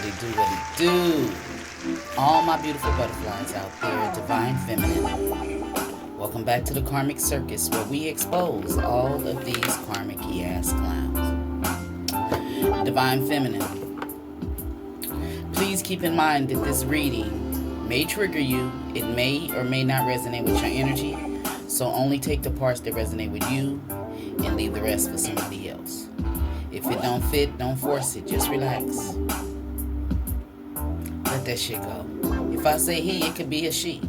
What it do? All my beautiful butterflies out there, divine feminine. Welcome back to the Karmic Circus, where we expose all of these karmic-y ass clowns. Divine feminine. Please keep in mind that this reading may trigger you. It may or may not resonate with your energy. So only take the parts that resonate with you and leave the rest for somebody else. If it don't fit, don't force it. Just relax. Let that shit go. If I say he, it could be a she.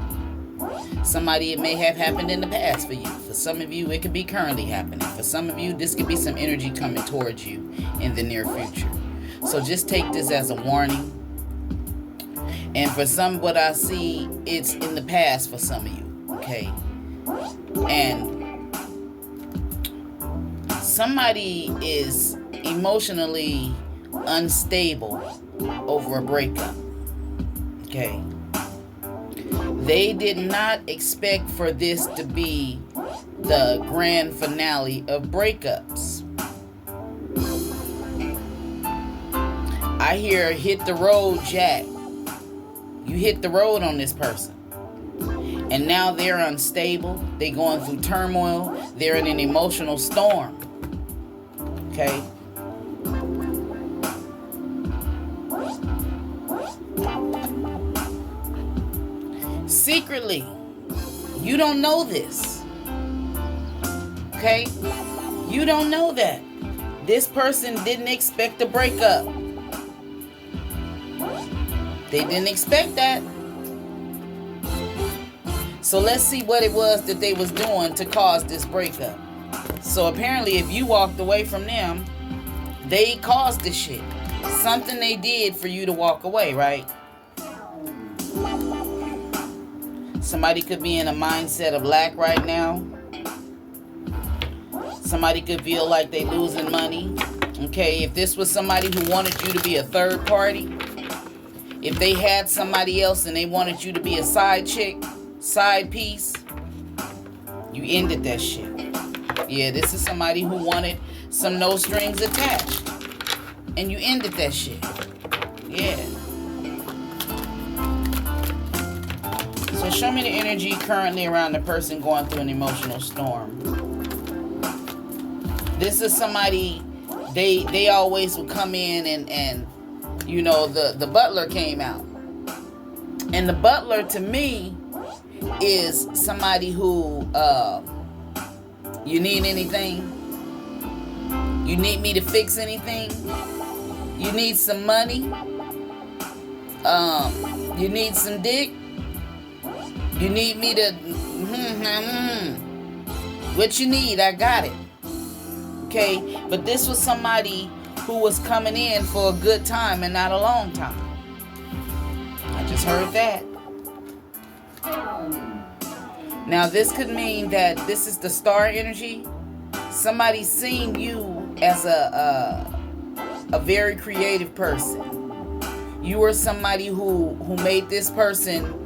Somebody, it may have happened in the past for you. For some of you, it could be currently happening. For some of you, this could be some energy coming towards you in the near future. So just take this as a warning. And for some, what I see, it's in the past for some of you. Okay? And somebody is emotionally unstable over a breakup. Okay? They did not expect for this to be the grand finale of breakups. I hear hit the road, Jack. You hit the road on this person. And now they're unstable. They're going through turmoil. They're in an emotional storm. Okay? Secretly, you don't know this. Okay? You don't know that. This person didn't expect a breakup. They didn't expect that. So let's see what it was that they was doing to cause this breakup. So apparently if you walked away from them, they caused this shit. Something they did for you to walk away, right? Somebody could be in a mindset of lack right now. Somebody could feel like they losing money. Okay, if this was somebody who wanted you to be a third party, if they had somebody else and they wanted you to be a side chick, side piece, you ended that shit. Yeah, this is somebody who wanted some no strings attached, and you ended that shit. Yeah. So show me the energy currently around the person going through an emotional storm. This is somebody, they always would come in and you know, the butler came out. And the butler to me is somebody who, you need anything? You need me to fix anything? You need some money? You need some dick? You need me to, what you need, I got it. Okay, but this was somebody who was coming in for a good time and not a long time. I just heard that. Now this could mean that this is the star energy. Somebody's seeing you as a very creative person. You are somebody who made this person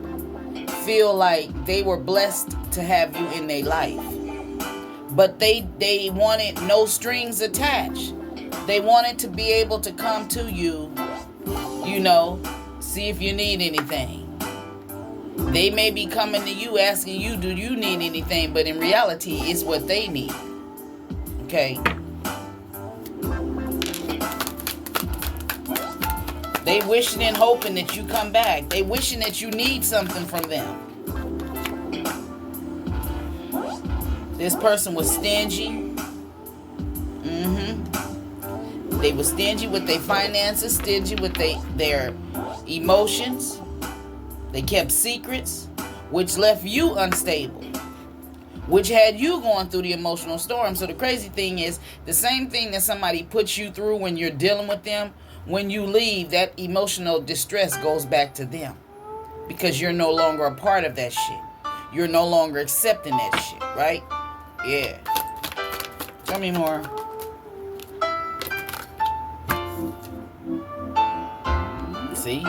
feel like they were blessed to have you in their life. But they wanted no strings attached. They wanted to be able to come to you, you know, see if you need anything. They may be coming to you asking you, do you need anything? But in reality, it's what they need. Okay? They wishing and hoping that you come back. They wishing that you need something from them. This person was stingy. They were stingy with their finances, stingy with their emotions. They kept secrets, which left you unstable, which had you going through the emotional storm. So the crazy thing is, the same thing that somebody puts you through when you're dealing with them, when you leave, that emotional distress goes back to them. Because you're no longer a part of that shit. You're no longer accepting that shit, right? Yeah. Tell me more. See?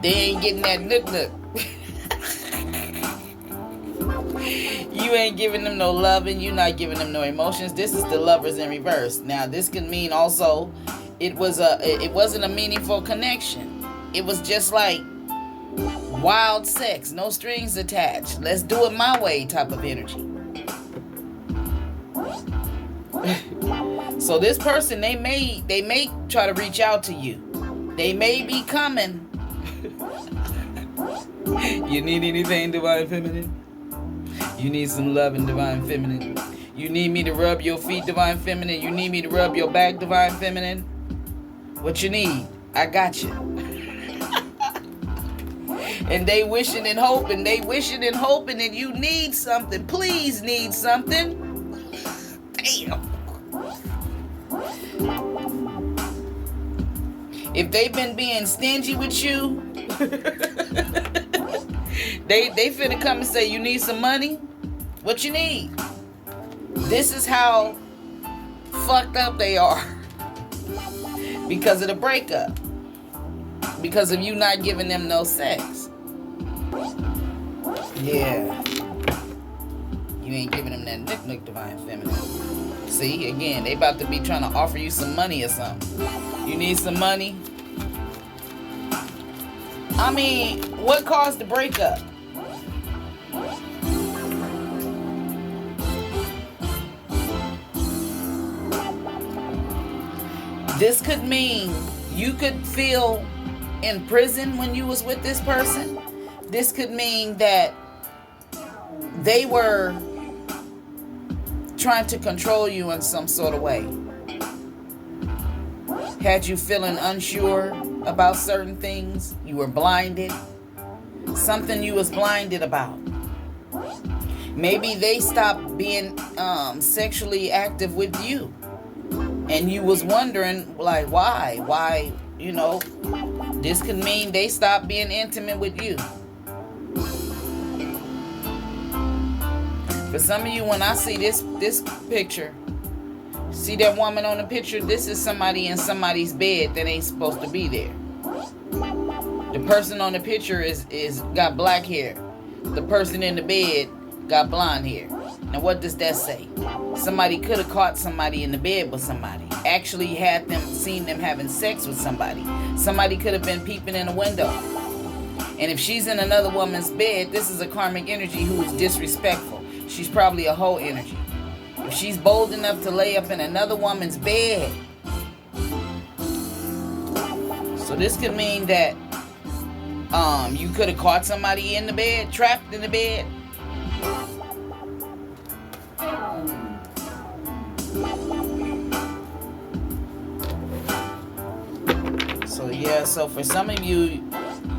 They ain't getting that nook. You ain't giving them no loving. You're not giving them no emotions. This is the lovers in reverse. Now, this can mean also it wasn't a meaningful connection. It was just like wild sex, no strings attached. Let's do it my way type of energy. So this person, they may try to reach out to you. They may be coming. You need anything, Divine Feminine? You need some love in Divine Feminine? You need me to rub your feet, Divine Feminine? You need me to rub your back, Divine Feminine? What you need? I got you. And they wishing and hoping that you need something. Please need something. Damn. If they've been being stingy with you, they finna come and say, you need some money? What you need? This is how fucked up they are. Because of the breakup. Because of you not giving them no sex. Yeah. You ain't giving them that nook, Divine Feminine. See, again, they about to be trying to offer you some money or something. You need some money? I mean, what caused the breakup? This could mean you could feel in prison when you was with this person. This could mean that they were trying to control you in some sort of way. Had you feeling unsure about certain things. You were blinded. Something you was blinded about. Maybe they stopped being sexually active with you. And you was wondering, like, why? Why, this could mean they stopped being intimate with you. For some of you, when I see this picture, see that woman on the picture? This is somebody in somebody's bed that ain't supposed to be there. The person on the picture is got black hair. The person in the bed got blonde hair. Now what does that say? Somebody could have caught somebody in the bed with somebody. Actually seen them having sex with somebody. Somebody could have been peeping in a window. And if she's in another woman's bed, this is a karmic energy who is disrespectful. She's probably a hoe energy. If she's bold enough to lay up in another woman's bed. So this could mean that you could have caught somebody in the bed, trapped in the bed. So for some of you,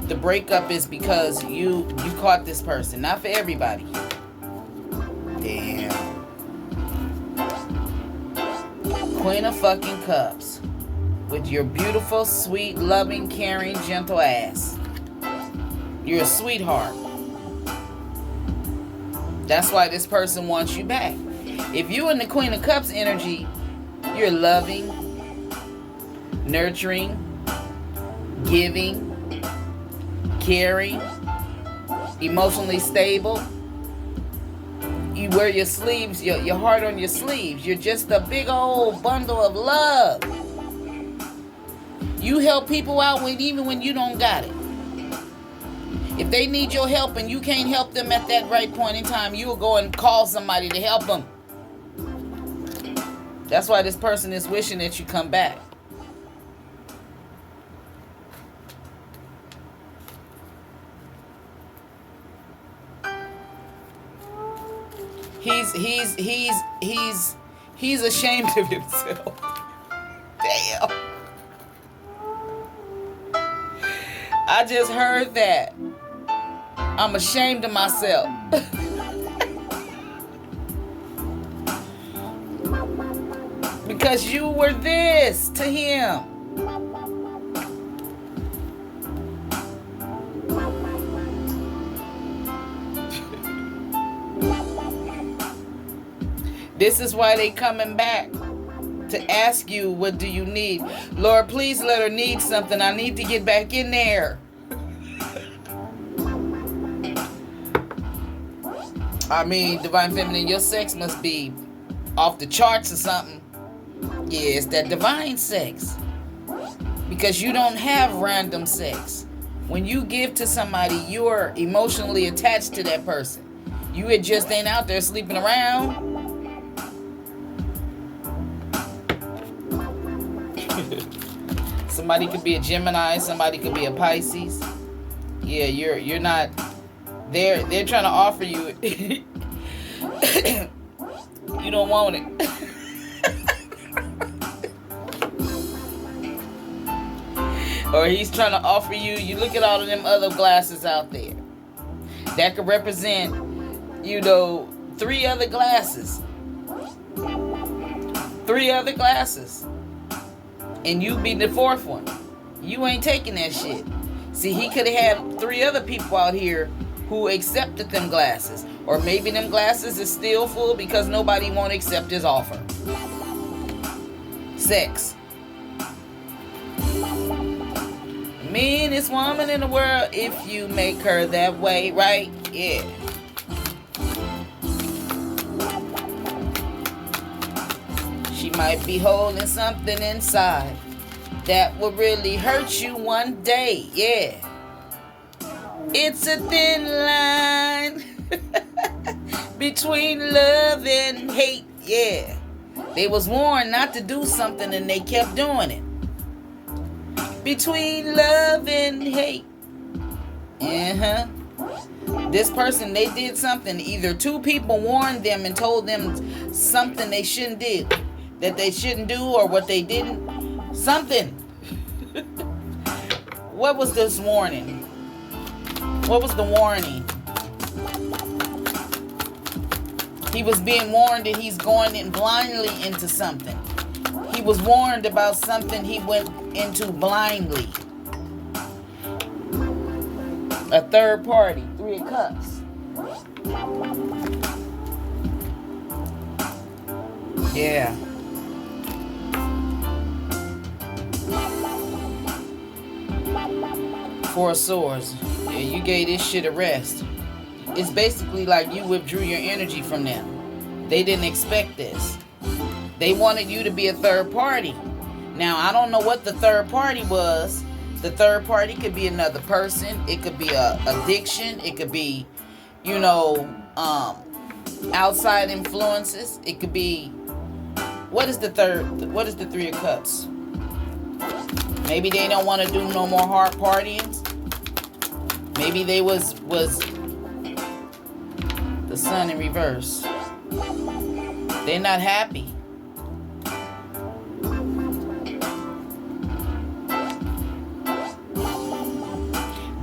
the breakup is because you caught this person. Not for everybody. Damn. Queen of fucking Cups. With your beautiful, sweet, loving, caring, gentle ass. You're a sweetheart. That's why this person wants you back. If you in the Queen of Cups energy, you're loving, nurturing, giving, caring, emotionally stable. You wear your sleeves, your heart on your sleeves. You're just a big old bundle of love. You help people out even when you don't got it. If they need your help and you can't help them at that right point in time, you will go and call somebody to help them. That's why this person is wishing that you come back. He's ashamed of himself. Damn. I just heard that. I'm ashamed of myself. Because you were this to him. This is why they coming back to ask you, what do you need? Lord, please let her need something. I need to get back in there. I mean, Divine Feminine, your sex must be off the charts or something. Yeah, it's that divine sex. because you don't have random sex. When you give to somebody, you're emotionally attached to that person. You just ain't out there sleeping around. Somebody could be a Gemini, somebody could be a Pisces. Yeah, you're not. They're trying to offer you. You don't want it. Or he's trying to offer you. You look at all of them other glasses out there that could represent, 3 other glasses. 3 other glasses. And you be the 4th one. You ain't taking that shit. See, he could have had 3 other people out here who accepted them glasses. Or maybe them glasses is still full because nobody won't accept his offer. Sex. Meanest woman in the world if you make her that way, right? Yeah. She might be holding something inside that will really hurt you one day. Yeah. It's a thin line between love and hate. Yeah. They was warned not to do something and they kept doing it. Between love and hate. This person, they did something. Either 2 people warned them and told them something they shouldn't do, that they shouldn't do, or what they didn't. Something. What was this warning? What was the warning? He was being warned that he's going in blindly into something. He was warned about something he went into blindly. A third party, 3 of Cups. Yeah. Four of Swords. Yeah, you gave this shit a rest. It's basically like you withdrew your energy from them. They didn't expect this. They wanted you to be a third party. Now, I don't know what the third party was. The third party could be another person. It could be a addiction. It could be, outside influences. It could be, what is the 3 of Cups? Maybe they don't want to do no more hard partying. Maybe they was the Sun in reverse. They're not happy.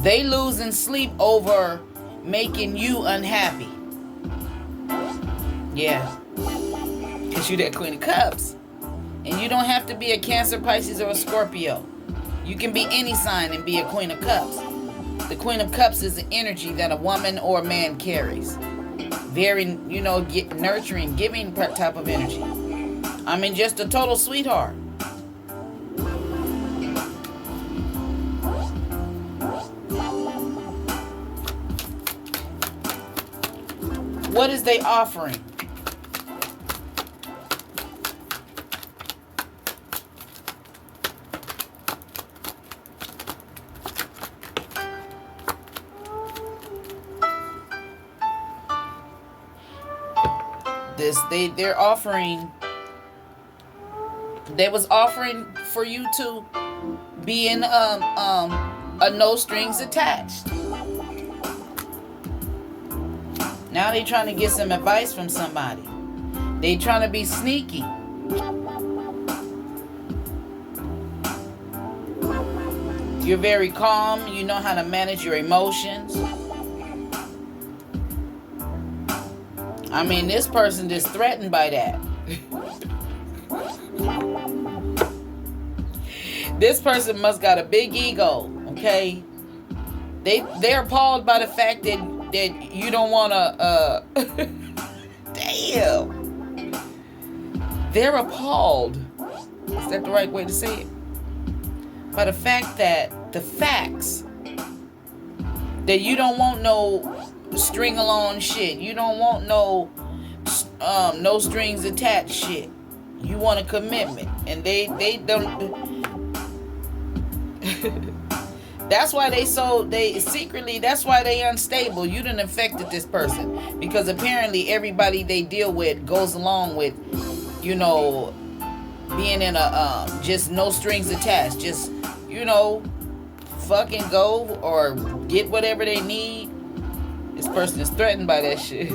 They losing sleep over making you unhappy. Yeah. Because you that Queen of Cups. And you don't have to be a Cancer, Pisces, or a Scorpio. You can be any sign and be a Queen of Cups. The Queen of Cups is the energy that a woman or a man carries. Very, nurturing, giving type of energy. I mean, just a total sweetheart. What is they offering? They're offering. They was offering for you to be in a no strings attached. Now they trying to get some advice from somebody. They trying to be sneaky. You're very calm. You know how to manage your emotions. I mean, this person is threatened by that. This person must got a big ego, okay? They're appalled by the fact that you don't want to, damn. They're appalled. Is that the right way to say it? By the fact that the facts that you don't want no string along shit. You don't want no strings attached shit. You want a commitment, and they don't. That's why that's why they unstable. You done affected this person. Because apparently everybody they deal with goes along with, you know, being in a, just no strings attached. Just, you know, fucking go or get whatever they need. This person is threatened by that shit.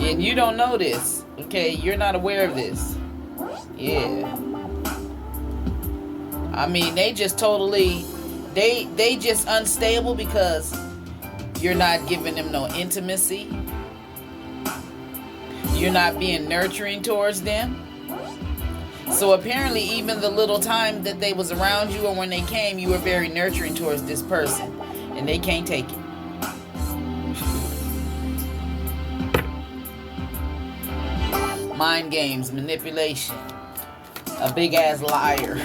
And you don't know this. Okay, you're not aware of this. Yeah. I mean, they just totally, they just unstable because you're not giving them no intimacy. You're not being nurturing towards them. So apparently even the little time that they was around you or when they came, you were very nurturing towards this person. And they can't take it. Mind games, manipulation. A big ass liar.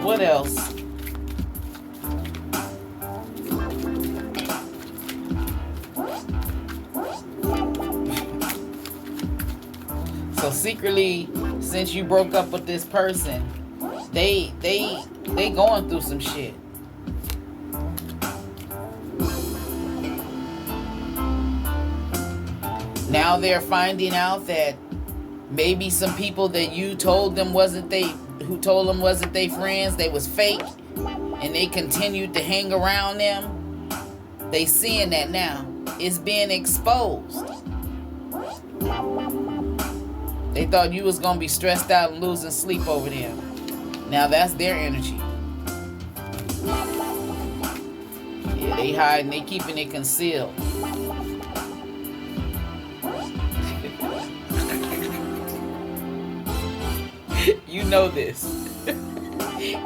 What else? So secretly, since you broke up with this person, they going through some shit. Now they're finding out that maybe some people that you told them wasn't they friends, they was fake, and they continued to hang around them. They seeing that now. It's being exposed. They thought you was gonna be stressed out and losing sleep over them. Now that's their energy. Yeah, they hiding, they keeping it concealed. You know this.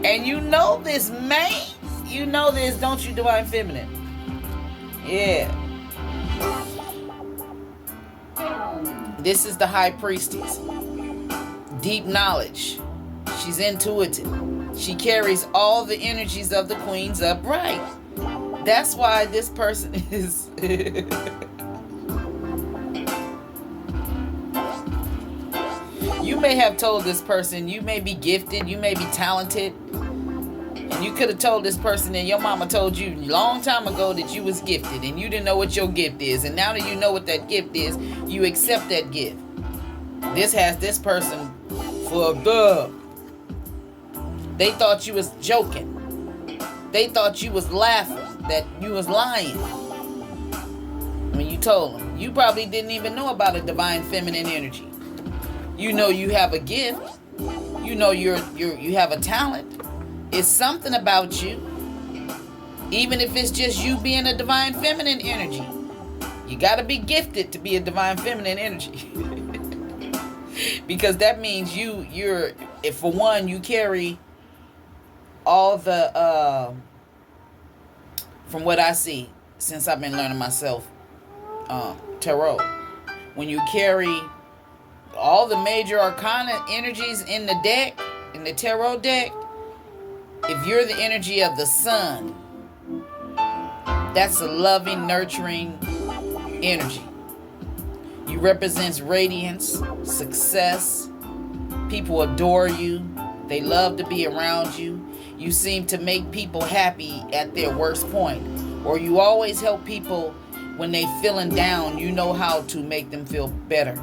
And you know this, man. You know this, don't you, Divine Feminine? Yeah. This is the High Priestess. Deep knowledge. She's intuitive. She carries all the energies of the Queens upright. That's why this person is... You may have told this person, you may be gifted, you may be talented, and you could have told this person and your mama told you a long time ago that you was gifted and you didn't know what your gift is. And now that you know what that gift is, you accept that gift. This has this person fucked up. They thought you was joking. They thought you was laughing, that you was lying when you told them. You probably didn't even know about a Divine Feminine energy. You know you have a gift. You know you have a talent. It's something about you. Even if it's just you being a Divine Feminine energy. You got to be gifted to be a Divine Feminine energy. Because that means if for one, you carry all the, from what I see, since I've been learning myself, tarot. When you carry all the major arcana energies in the deck, in the tarot deck, if you're the energy of the sun, that's a loving, nurturing energy. You represent radiance, success. People adore you. They love to be around you. You seem to make people happy at their worst point. Or you always help people when they feeling down. You know how to make them feel better.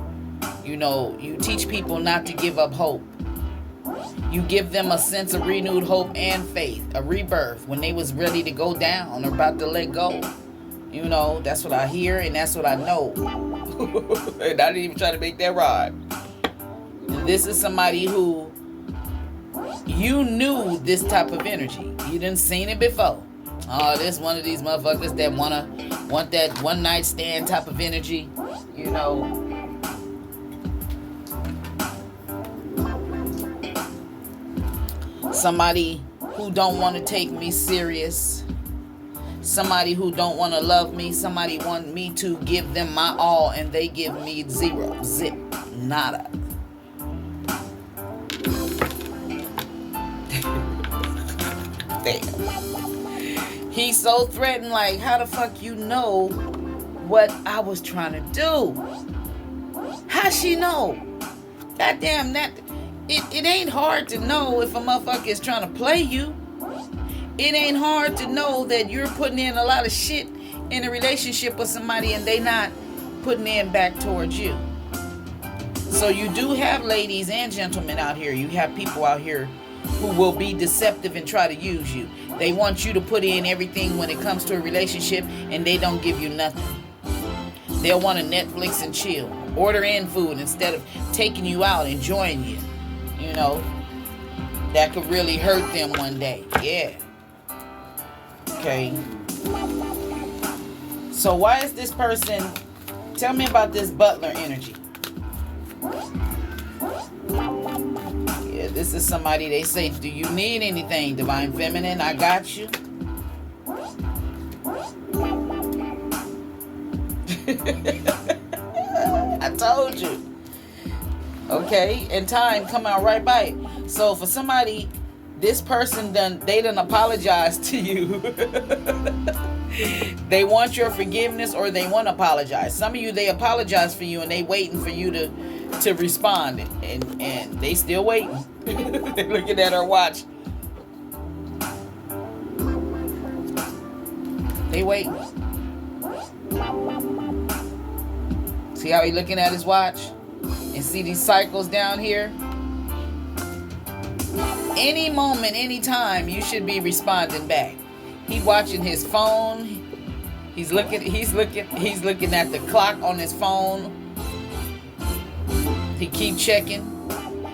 You know, you teach people not to give up hope. You give them a sense of renewed hope and faith, a rebirth when they was ready to go down or about to let go. You know, that's what I hear and that's what I know. And I didn't even try to make that rhyme. And this is somebody who you knew this type of energy. You didn't seen it before. Oh, this one of these motherfuckers that want that one night stand type of energy. You know. Somebody who don't want to take me serious. Somebody who don't want to love me. Somebody want me to give them my all and they give me zero. Zip. Nada. Damn. He's so threatened, like, how the fuck you know what I was trying to do. How she know? Goddamn, that it ain't hard to know if a motherfucker is trying to play you. It ain't hard to know that you're putting in a lot of shit in a relationship with somebody and they not putting in back towards you. So you do have ladies and gentlemen out here. You have people out here who will be deceptive and try to use you. They want you to put in everything when it comes to a relationship and they don't give you nothing. They'll want to Netflix and chill. Order in food instead of taking you out, enjoying you. You know, that could really hurt them one day. Yeah. Okay. So why is this person... Tell me about this butler energy. Yeah, this is somebody, they say, do you need anything, Divine Feminine? I got you. I told you. Okay, and time come out right by it. So for somebody, this person done apologize to you. They want your forgiveness or they want to apologize. Some of you, they apologize for you and they waiting for you to respond, and they still waiting. They're looking at her watch. They waiting. See how he looking at his watch? And see these cycles down here? Any moment, any time, you should be responding back. He watching his phone. He's looking at the clock on his phone. He keep checking.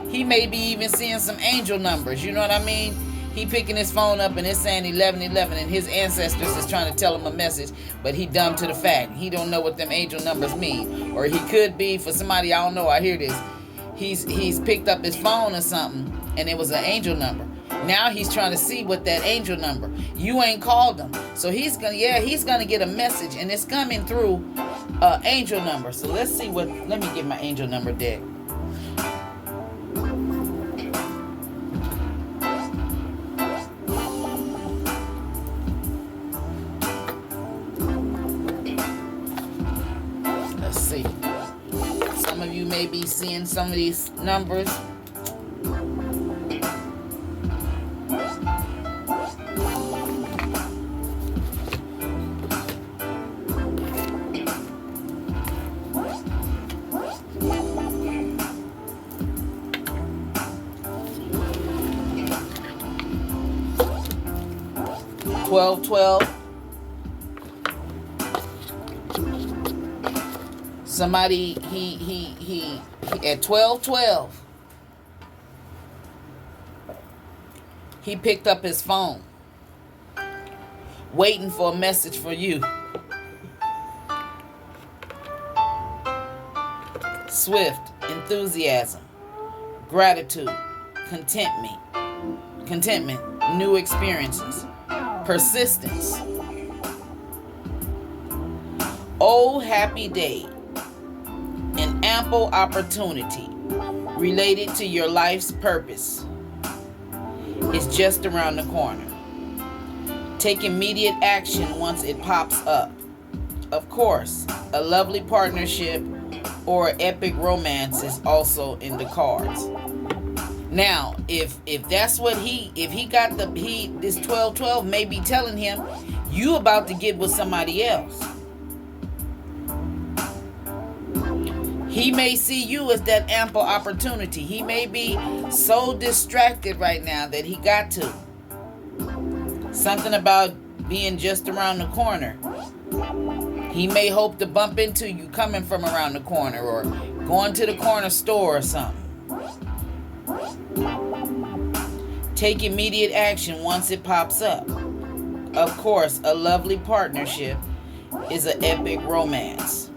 He may be even seeing some angel numbers. You know what I mean? He picking his phone up and it's saying 1111 and his ancestors is trying to tell him a message, but he dumb to the fact. He don't know what them angel numbers mean. Or he could be, for somebody, I don't know, I hear this. He's picked up his phone or something and it was an angel number. Now he's trying to see what that angel number. You ain't called him. So he's gonna get a message and it's coming through angel number. So let's see let me get my angel number deck. Let's see. Some of you may be seeing some of these numbers. $12.12. Somebody he at 12:12. He picked up his phone, waiting for a message for you. Swift, enthusiasm, gratitude, contentment, new experiences, persistence. Oh, happy day. An ample opportunity related to your life's purpose is just around the corner. Take immediate action once it pops up. Of course, a lovely partnership or epic romance is also in the cards. Now, if that's what he got this 12:12 may be telling him you about to get with somebody else. He may see you as that ample opportunity. He may be so distracted right now that he got to. Something about being just around the corner. He may hope to bump into you coming from around the corner or going to the corner store or something. Take immediate action once it pops up. Of course, a lovely partnership is an epic romance.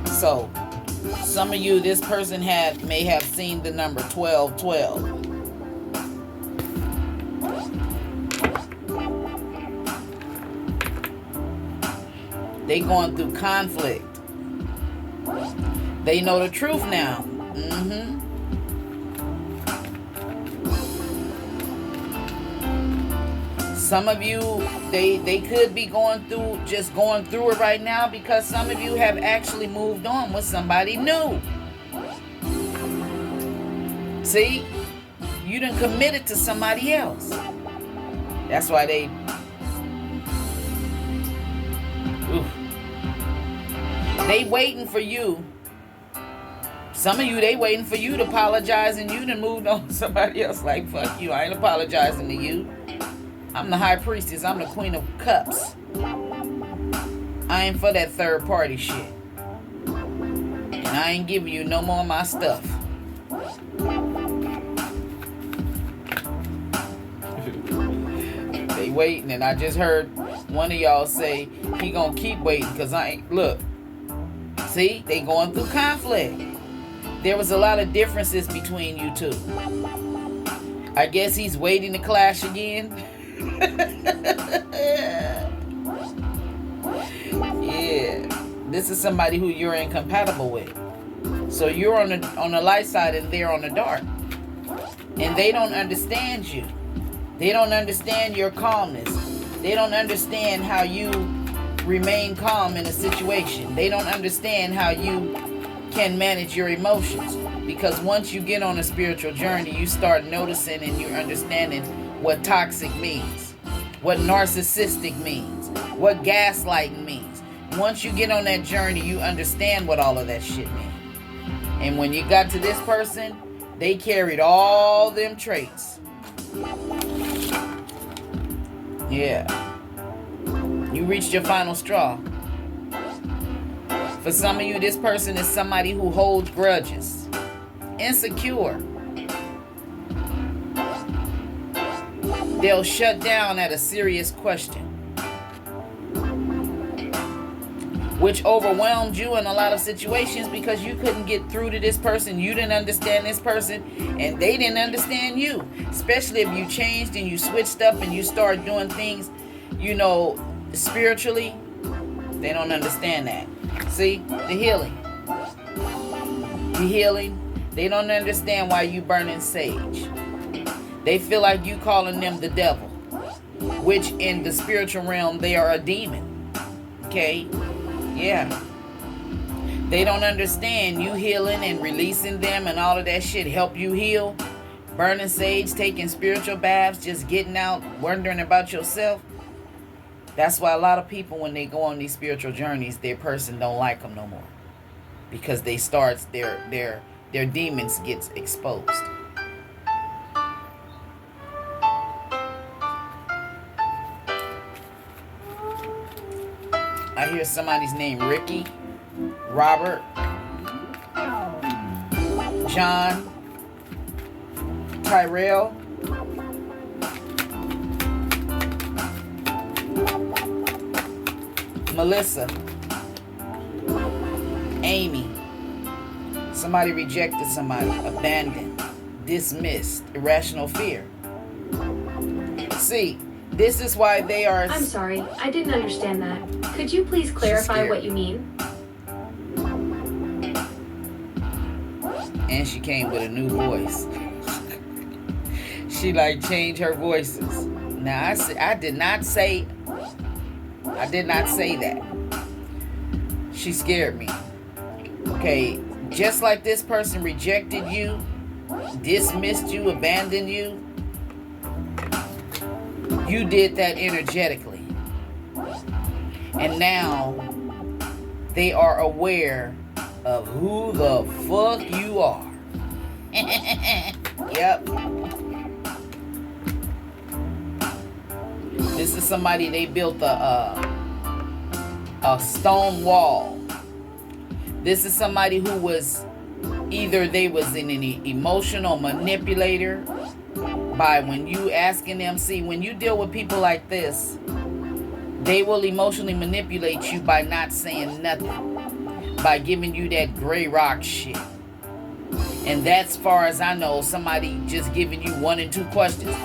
So, some of you, this person may have seen the number 12:12. They going through conflict. They know the truth now. Some of you, they could be going through it right now, because some of you have actually moved on with somebody new. See? You done committed to somebody else. That's why they... They waiting for you. Some of you, they waiting for you to apologize, and you done moved on to somebody else. Like, fuck you, I ain't apologizing to you. I'm the high priestess. I'm the queen of cups. I ain't for that third party shit. And I ain't giving you no more of my stuff. They waiting, and I just heard one of y'all say he gonna keep waiting because I ain't... Look. See? They going through conflict. There was a lot of differences between you two. I guess he's waiting to clash again. Yeah. This is somebody who you're incompatible with. So you're on the light side and they're on the dark. And they don't understand you. They don't understand your calmness. They don't understand how you remain calm in a situation. They don't understand how you can manage your emotions. Because once you get on a spiritual journey, you start noticing and you're understanding what toxic means, what narcissistic means, what gaslighting means. Once you get on that journey, you understand what all of that shit means. And when you got to this person, they carried all them traits. Yeah. You reached your final straw. For some of you, this person is somebody who holds grudges. Insecure. They'll shut down at a serious question, which overwhelmed you in a lot of situations because you couldn't get through to this person. You didn't understand this person, and they didn't understand you. Especially if you changed and you switched up and you started doing things, spiritually. They don't understand that. See? The healing. They don't understand why you burning sage. They feel like you calling them the devil, which in the spiritual realm, they are a demon. Okay? Yeah. They don't understand you healing and releasing them and all of that shit help you heal. Burning sage, taking spiritual baths, just getting out, wondering about yourself. That's why a lot of people, when they go on these spiritual journeys, their person don't like them no more. Because they start, their demons gets exposed. I hear somebody's name, Ricky, Robert, John, Tyrell, Melissa, Amy. Somebody rejected somebody, abandoned, dismissed, irrational fear. See, this is why they are... I'm sorry, I didn't understand that. Could you please clarify what you mean? And she came with a new voice. She changed her voices. Now I did not say that. She scared me. Okay, just like this person rejected you, dismissed you, abandoned you, you did that energetically. And now they are aware of who the fuck you are. Yep. This is somebody, they built a stone wall. This is somebody who was either they was an emotional manipulator by when you asking them. See, when you deal with people like this, they will emotionally manipulate you by not saying nothing, by giving you that gray rock shit. And that's, far as I know, somebody just giving you 1 and 2 questions.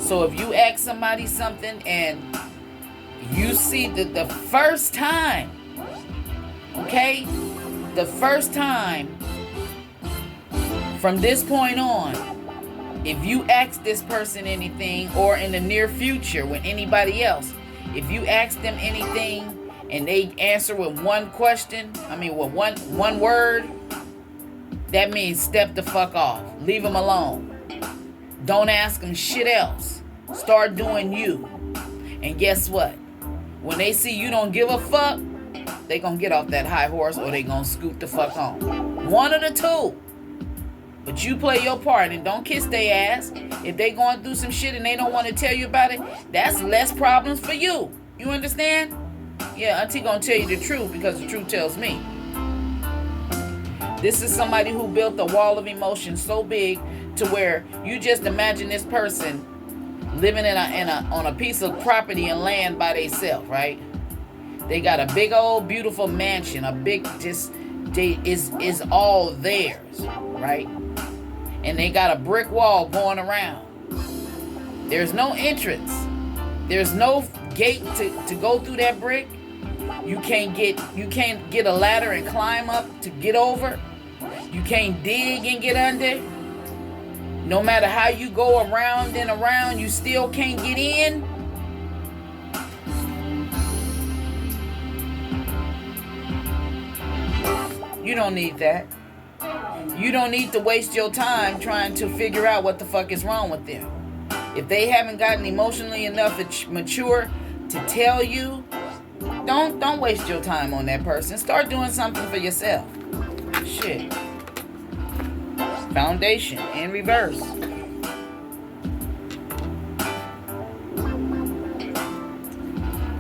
So if you ask somebody something and you see that the first time, okay, the first time from this point on, If you ask this person anything, or in the near future with anybody else, if you ask them anything and they answer with one question, with one word, that means step the fuck off. Leave them alone. Don't ask them shit else. Start doing you. And guess what? When they see you don't give a fuck, they gonna get off that high horse, or they gonna scoot the fuck on. One of the two. But you play your part and don't kiss their ass. If they going through some shit and they don't want to tell you about it, that's less problems for you. You understand? Yeah, Auntie gonna tell you the truth because the truth tells me. This is somebody who built a wall of emotion so big to where you just imagine this person living on a piece of property and land by themselves, right? They got a big old beautiful mansion, is all theirs, right? And they got a brick wall going around. There's no entrance. There's no gate to go through that brick. You can't get a ladder and climb up to get over. You can't dig and get under. No matter how you go around and around, you still can't get in. You don't need that. You don't need to waste your time trying to figure out what the fuck is wrong with them. If they haven't gotten emotionally enough mature to tell you, don't waste your time on that person. Start doing something for yourself. Shit. Foundation in reverse.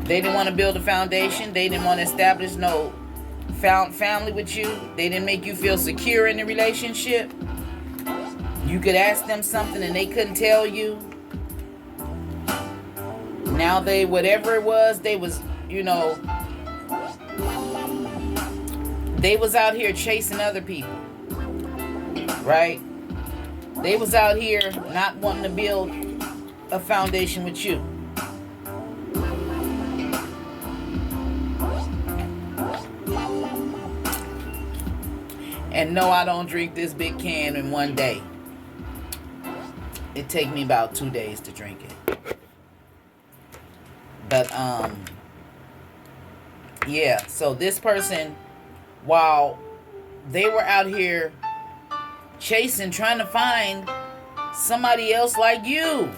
They didn't want to build a foundation. They didn't want to establish no family with you. They didn't make you feel secure in the relationship. You could ask them something and they couldn't tell you. Now whatever it was, they was out here chasing other people. Right? They was out here not wanting to build a foundation with you. And no, I don't drink this big can in one day. It take me about 2 days to drink it. But, yeah. So this person, while they were out here chasing, trying to find somebody else like you,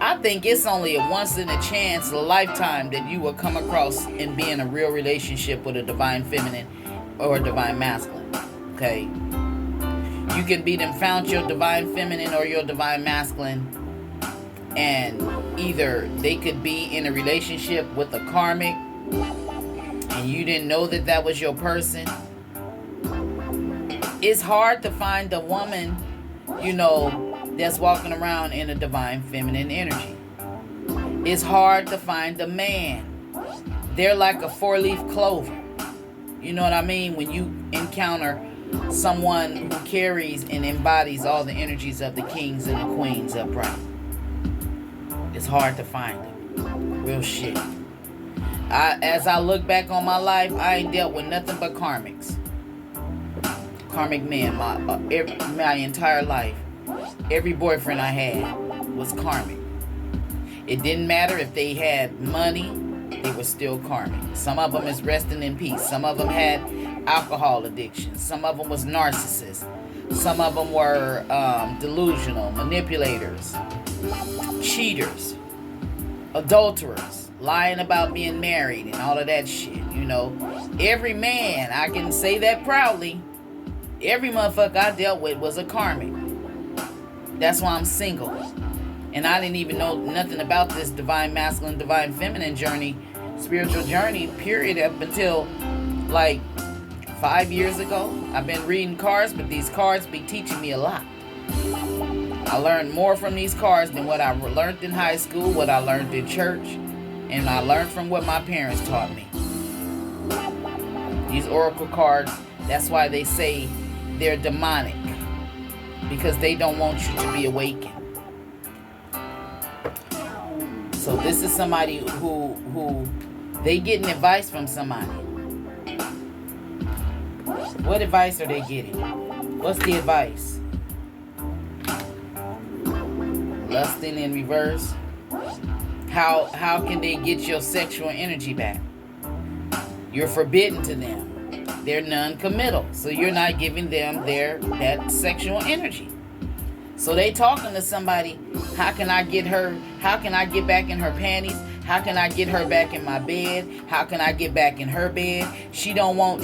I think it's only a once in a chance, a lifetime that you will come across and be in a real relationship with a divine feminine or a divine masculine. Okay? You can be them found your divine feminine or your divine masculine, and either they could be in a relationship with a karmic and you didn't know that was your person. It's hard to find a woman, that's walking around in a divine feminine energy. It's hard to find a man. They're like a 4-leaf clover. You know what I mean? When you encounter someone who carries and embodies all the energies of the kings and the queens upright, it's hard to find them. Real shit. As I look back on my life, I ain't dealt with nothing but karmics. Karmic men, my entire life. Every boyfriend I had was karmic. It didn't matter if they had money, they were still karmic. Some of them is resting in peace. Some of them had alcohol addiction. Some of them was narcissists. Some of them were delusional, manipulators, cheaters, adulterers, lying about being married and all of that shit, Every man, I can say that proudly, every motherfucker I dealt with was a karmic. That's why I'm single. And I didn't even know nothing about this divine masculine, divine feminine journey, spiritual journey, period, up until like 5 years ago. I've been reading cards, but these cards be teaching me a lot. I learned more from these cards than what I learned in high school, what I learned in church, and I learned from what my parents taught me. These oracle cards, that's why they say they're demonic, because they don't want you to be awakened. So this is somebody who they getting advice from somebody. What advice are they getting? What's the advice? Lusting in reverse. How can they get your sexual energy back? You're forbidden to them. They're non-committal, so you're not giving them that sexual energy. So they talking to somebody. How can I get her? How can I get back in her panties? How can I get her back in my bed? How can I get back in her bed? She don't want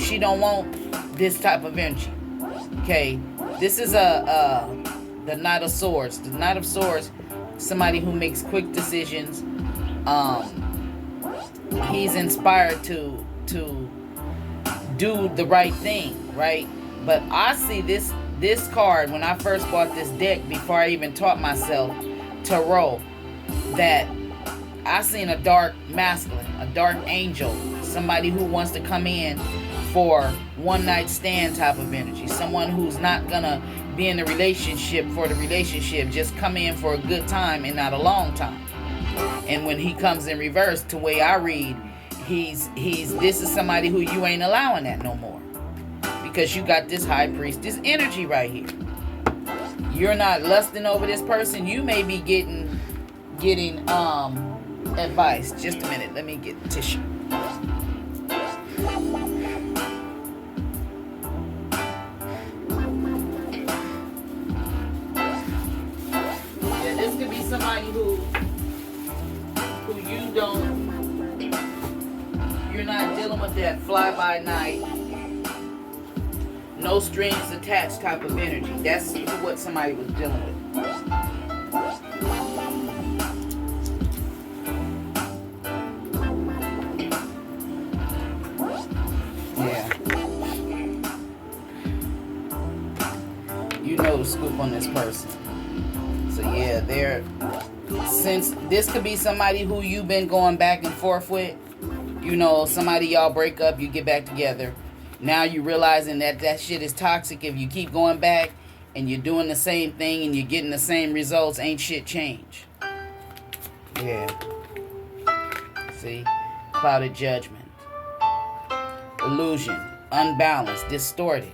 this type of energy. Okay, this is the Knight of Swords. The Knight of Swords, somebody who makes quick decisions. He's inspired to do the right thing, right? But I see this card when I first bought this deck, before I even taught myself tarot, that I seen a dark masculine, a dark angel, somebody who wants to come in for one night stand type of energy, someone who's not gonna be in a relationship for the relationship, just come in for a good time and not a long time. And when he comes in reverse, the way I read, this is somebody who you ain't allowing that no more, because you got this high priestess energy right here. You're not lusting over this person. You may be getting advice. Just a minute, let me get tissue. Yeah, this could be somebody who you're not dealing with that fly by night, no strings attached type of energy. That's what somebody was dealing with. Yeah. You know the scoop on this person. So yeah, since this could be somebody who you've been going back and forth with, you know, somebody y'all break up, you get back together. Now you realizing that shit is toxic. If you keep going back and you're doing the same thing and you're getting the same results, ain't shit change. Yeah. See? Clouded judgment. Illusion. Unbalanced. Distorted.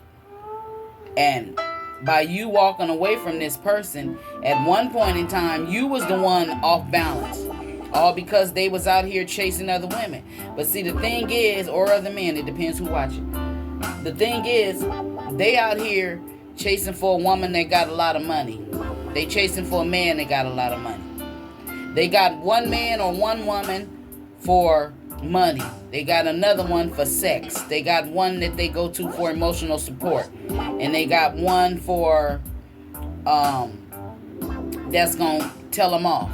And by you walking away from this person, at one point in time, you was the one off balance. All because they was out here chasing other women. But see, the thing is, or other men, it depends who watching. The thing is, they out here chasing for a woman that got a lot of money. They chasing for a man that got a lot of money. They got one man or one woman for money. They got another one for sex. They got one that they go to for emotional support. And they got one for, that's gonna tell them off.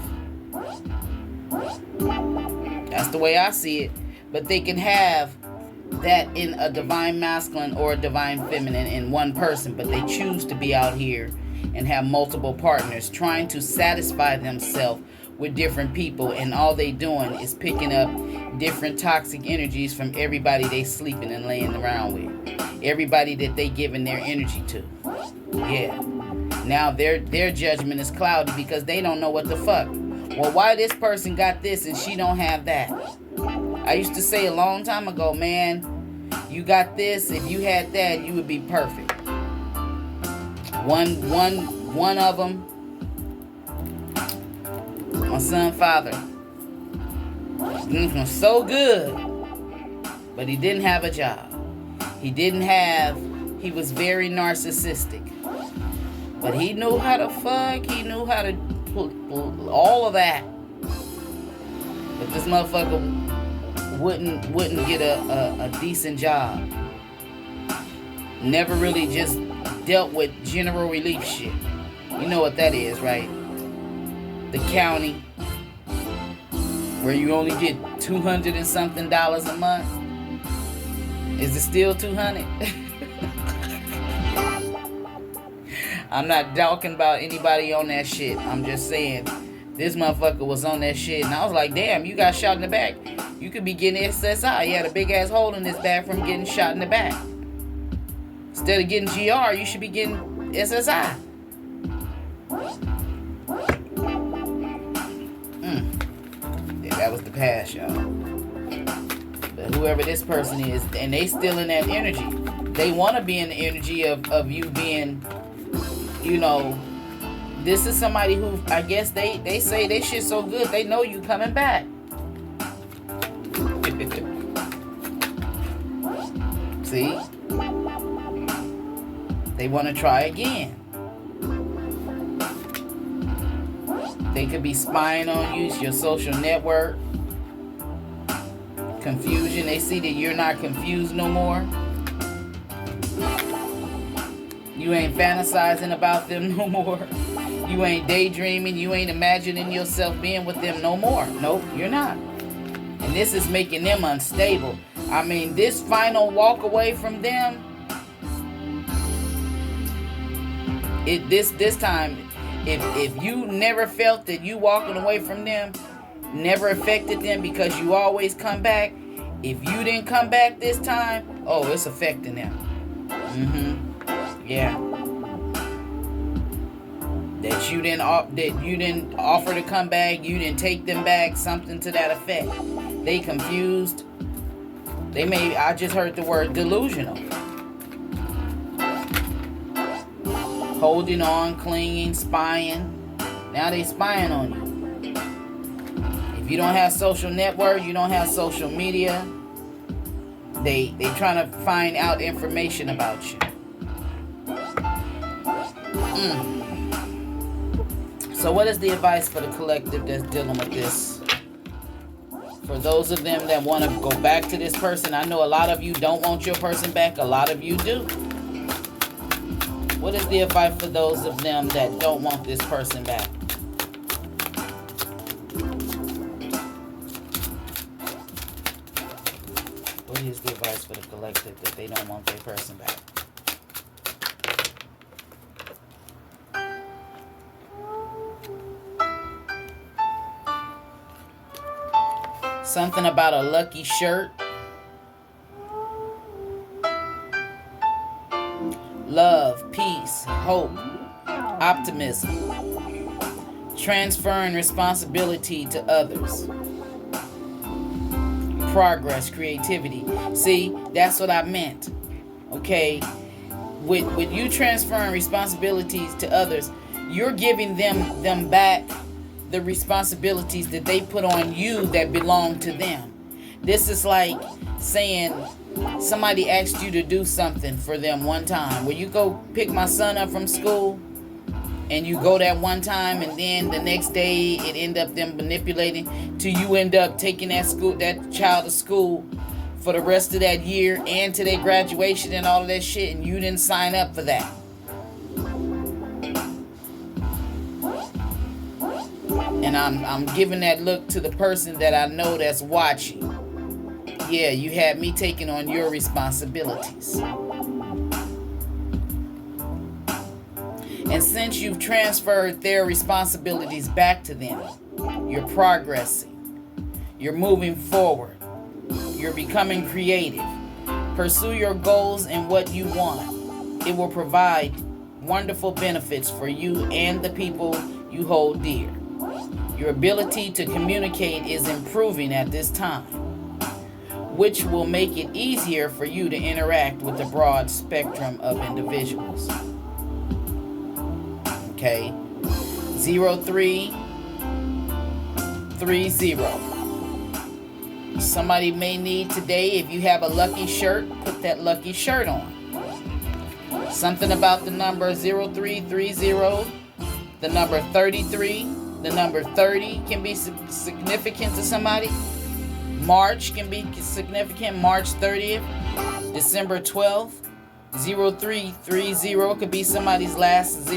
That's the way I see it. But they can have that in a divine masculine or a divine feminine in one person, but they choose to be out here and have multiple partners trying to satisfy themselves with different people, and all they doing is picking up different toxic energies from everybody they sleeping and laying around with, everybody that they giving their energy to. Yeah. Now their judgment is cloudy because they don't know what the fuck. Well, why this person got this and she don't have that? I used to say a long time ago, man, you got this, if you had that, you would be perfect. One of them, my son father, was so good, but he didn't have a job. He was very narcissistic. But he knew how to fuck, he knew how to all of that. But this motherfucker wouldn't get a decent job. Never really just dealt with general relief shit. You know what that is, right? The county, where you only get $200 and something a month. Is it still 200? I'm not talking about anybody on that shit. I'm just saying, this motherfucker was on that shit. And I was like, damn, you got shot in the back. You could be getting SSI. He had a big ass hole in his back from getting shot in the back. Instead of getting GR, you should be getting SSI. Yeah, that was the past, y'all. But whoever this person is, and they still in that energy. They want to be in the energy of you being, you know, this is somebody who, I guess they say they shit so good, they know you coming back. See? They want to try again. They could be spying on you, your social network. Confusion. They see that you're not confused no more. You ain't fantasizing about them no more. You ain't daydreaming. You ain't imagining yourself being with them no more. Nope, you're not. And this is making them unstable. I mean, this final walk away from them, this time, if you never felt that you walking away from them never affected them because you always come back, if you didn't come back this time, oh, it's affecting them. Yeah. That you didn't offer to come back, you didn't take them back, something to that effect. They confused. I just heard the word delusional. Holding on, clinging, spying. Now they spying on you. If you don't have social network, you don't have social media, they trying to find out information about you. So what is the advice for the collective that's dealing with this? For those of them that want to go back to this person, I know a lot of you don't want your person back. A lot of you do. What is the advice for those of them that don't want this person back? What is the advice for the collective that they don't want their person back? Something about a lucky shirt. Love, peace, hope, optimism. Transferring responsibility to others. Progress, creativity. See, that's what I meant. Okay? With you transferring responsibilities to others, you're giving them back the responsibilities that they put on you that belong to them. This is like saying somebody asked you to do something for them one time. When you go pick my son up from school, and you go that one time, and then the next day it end up them manipulating till you end up taking that child to school for the rest of that year and to their graduation and all of that shit, and you didn't sign up for that. And I'm giving that look to the person that I know that's watching. Yeah, you had me taking on your responsibilities. And since you've transferred their responsibilities back to them, you're progressing. You're moving forward. You're becoming creative. Pursue your goals and what you want. It will provide wonderful benefits for you and the people you hold dear. Your ability to communicate is improving at this time, which will make it easier for you to interact with a broad spectrum of individuals. Okay, 0330. Somebody may need today, if you have a lucky shirt, put that lucky shirt on. Something about the number 0330, the number 33, the number 30 can be significant to somebody. March can be significant, March 30th, December 12th. 0330 could be somebody's last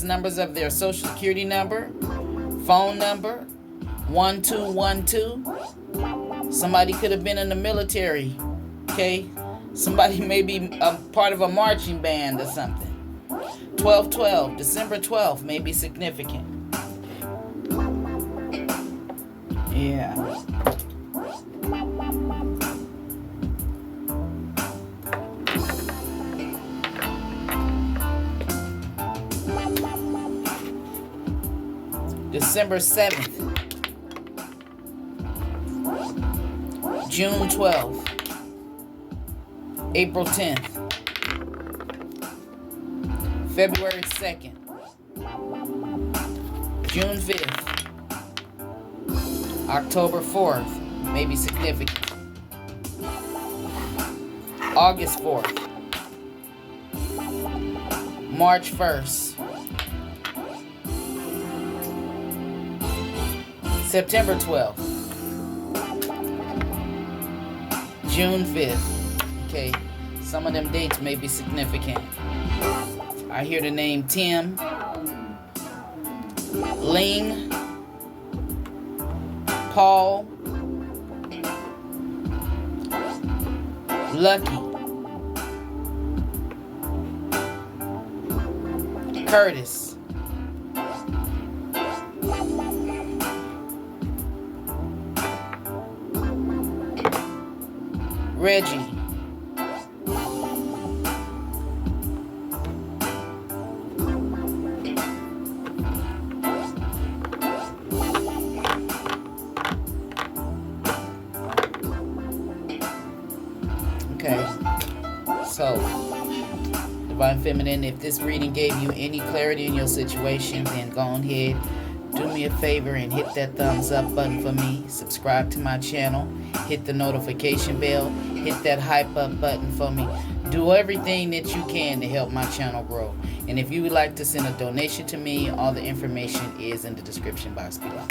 numbers of their social security number, phone number, 1212. Somebody could have been in the military. Okay, somebody may be a part of a marching band or something. 1212, December 12th may be significant. Yeah. December 7th. June 12th, April 10th, February 2nd, June 5th, October 4th, may be significant, August 4th, March 1st, September 12th, June 5th. Okay, some of them dates may be significant. I hear the name Tim, Ling, Paul, Lucky, Curtis, Reggie, okay, so Divine Feminine, if this reading gave you any clarity in your situation, then go ahead, do me a favor and hit that thumbs up button for me. Subscribe to my channel. Hit the notification bell. Hit that hype up button for me. Do everything that you can to help my channel grow. And if you would like to send a donation to me, all the information is in the description box below.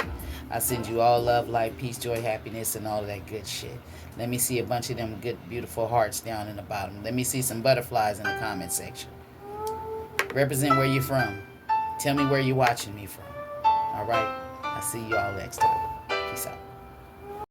I send you all love, light, peace, joy, happiness, and all of that good shit. Let me see a bunch of them good, beautiful hearts down in the bottom. Let me see some butterflies in the comment section. Represent where you're from. Tell me where you're watching me from. All right? I'll see you all next time. Peace out.